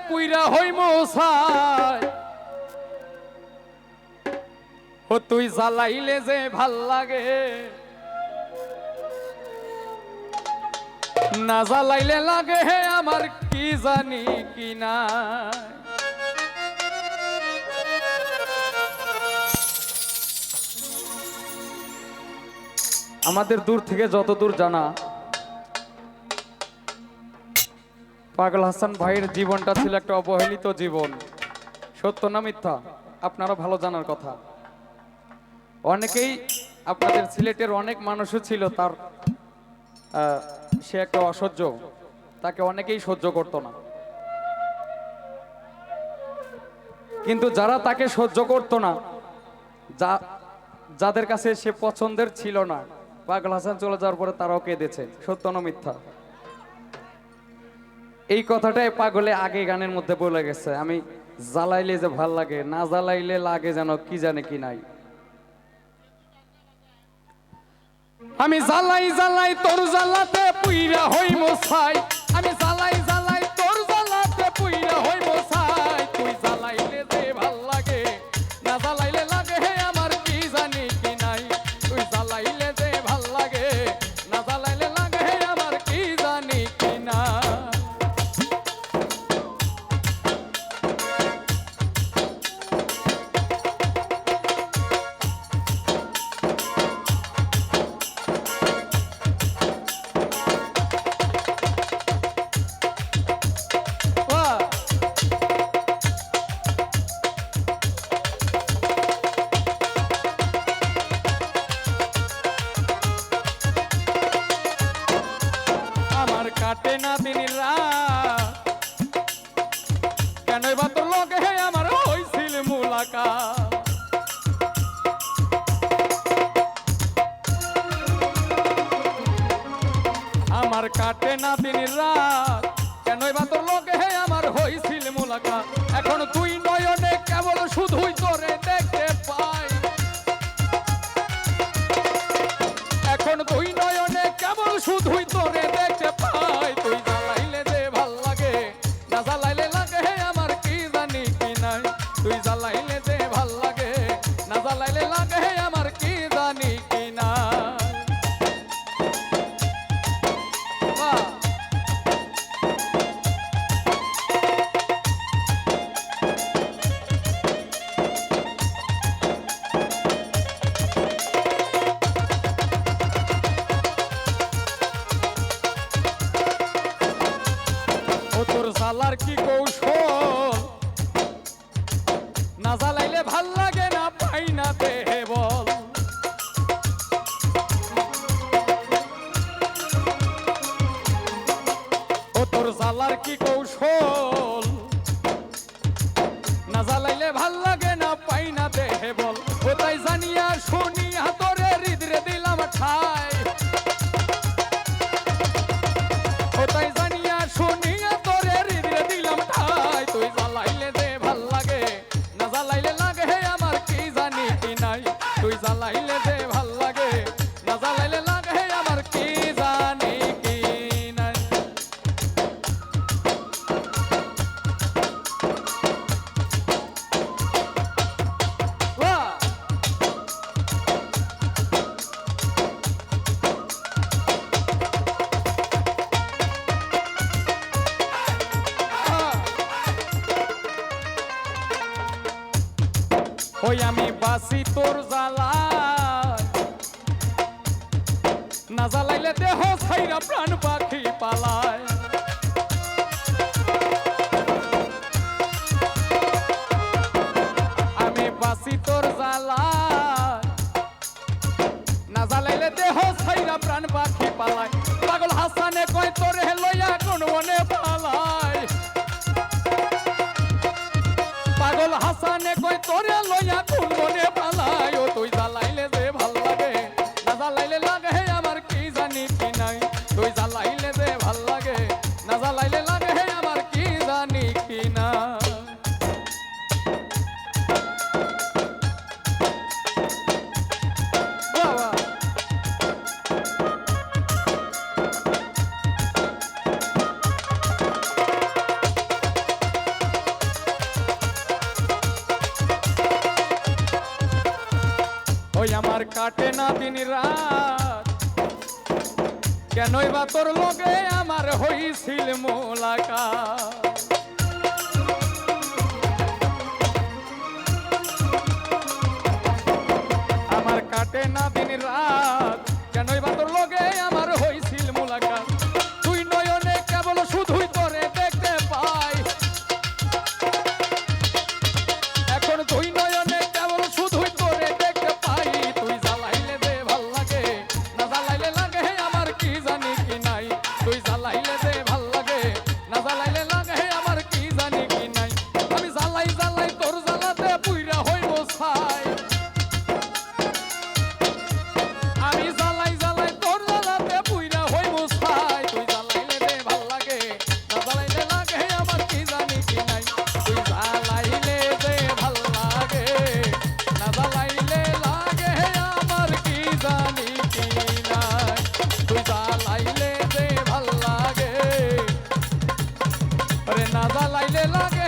পুইরা হই মোসাই ও তুই জ্বালাইলে যে ভাল লাগে না জ্বালাইলে লাগে হে আমার কি জানি কি না। আমাদের দূর থেকে যত দূর জানা পাগল হাসান ভাইয়ের জীবনটা ছিল একটা অবহেলিত জীবন। সত্য না মিথ্যা আপনারা ভালো জানার কথা। অনেকেই আপনাদের সিলেটের অনেক মানুষও ছিল তার সে একটা অসহ্য, তাকে অনেকেই সহ্য করত না। কিন্তু যারা তাকে সহ্য করত না, যাদের কাছে সে পছন্দের ছিল না, পাগল হাসান চলে যাওয়ার পরে তারাও কেঁদেছে। সত্য না মিথ্যা? এই কথাটাই পাগলে আগে গানের মধ্যে বলে গেছে, আমি জ্বালাইলে যে ভাল লাগে না জ্বালাইলে লাগে যেন কি জানে কি নাই। আমি জ্বালাই জ্বালাই তোর জ্বালাতে পুইরা হই মোসাই, আমি জ্বালাই জ্বালাই তোর জ্বালাতে পুইরা হই মোসাই। তুই জ্বালাইলে যে ভাল লাগে না জ্বালাইলে লাগে হে আমার কি জানি কি নাই। তুই জ্বালাইলে যে ভাল লাগে না জ্বালাইলে লাগে হে আমার কি জানি কি না। কাটে না দিন রাত কেন বা তোর লগে হে আমার হইছিল মুলাকাত। আমার কাটে না দিন রাত কেন বা তোর লগে হে আমার হইছিল মুলাকাত। এখন তুই নয়নে কেবল শুধুই তোরে দেখতে পাই, এখন তুই নয়নে কেবল শুধুই তোরে দেখতে পাই। তুই জ্বালাইলে যে ভাল লাগে না জ্বালাইলে লাগে হে আমার কি জানি কি নাই। তুই জ্বালাইলে যে ভাল লাগে না জ্বালাইলে লাগে হে আমার কি জানি কি না। জ্বালার কি কৌশল না জ্বালাইলে ভাল লাগে না পাই না দেহে বল। ও তোর জ্বালার কি কৌশল না জ্বালাইলে ভাল লাগে না পাই না দেহে বল। ও তাই জানিয়া শুনিয়া তোরে হৃদয়ে দিলাম ঠাই, ও তাই জানিয়া শুনিয়া তোরে হৃদয়ে দিলাম ঠাই। তুই জ্বালাইলে যে ভাল লাগে না জ্বালাইলে লাগে হে আমার কি জানি কি নাই। তুই জ্বালাইলে যে ভাল লাগে না জ্বালাইলে লাগে হে আমার কি জানি কি নাই। ওই আমি বাসি তোর জ্বালায় না জ্বালাইলে দেহ ছাইরা প্রাণ পাখি পালায়। আমি বাসি তোর জ্বালায় না জ্বালাইলে দেহ ছাইরা প্রাণ পাখি পালায়। পাগল হাসানে কয় তোরে লইয়া কোন মনে পালায়, পাগল হাসানে কয় তোরে লইয়া কোন মনে পালায়। ও তুই জ্বালাইলে যে ভাল লাগে না জ্বালাইলে লাগে হে আমার কি জানি কি নাই। তুই জ্বালাইলে যে ভাল লাগে না জ্বালাইলে লাগে হে আমার কি জানি কি না। বাবা কাটে না দিন রাত কেনই বা তোর লগে আমার হইছিল মোলাকাত আমার কাটে না দিন রাত কেনই বা তোর লগে আমার হইছিল মোলাকাত তুই নয়নে কেবল শুধুই তোরে দেখতে পাই এখন তুই নয়নে কেবল শুধুই তোরে দেখতে পাই তুই জ্বালাইলে দে ভাল লাগে না জ্বালাইলে লাগে আমার কি জানি কি নাই তুই জ্বালাইলে দে ভাল লাগে না জ্বালাইলে লাগে আমার কি জানি কি নাই আমি জ্বালাই জ্বালাই তোর জ্বালাতে পুইরা হইব ছাই আমি জ্বালাই জ্বালাই তোর জ্বালাতে পুইরা হইব ছাই তুই জ্বালাইলে দে ভাল লাগে না জ্বালাইলে লাগে আমার কি জানি কি নাই তুই জ্বালাইলে দে ভাল লাগে না জ্বালাইলে লাগে আমার কি জানি কি নাই তুই জ্বালাইলে দে ভাল লাগে ওরে না জ্বালাইলে লাগে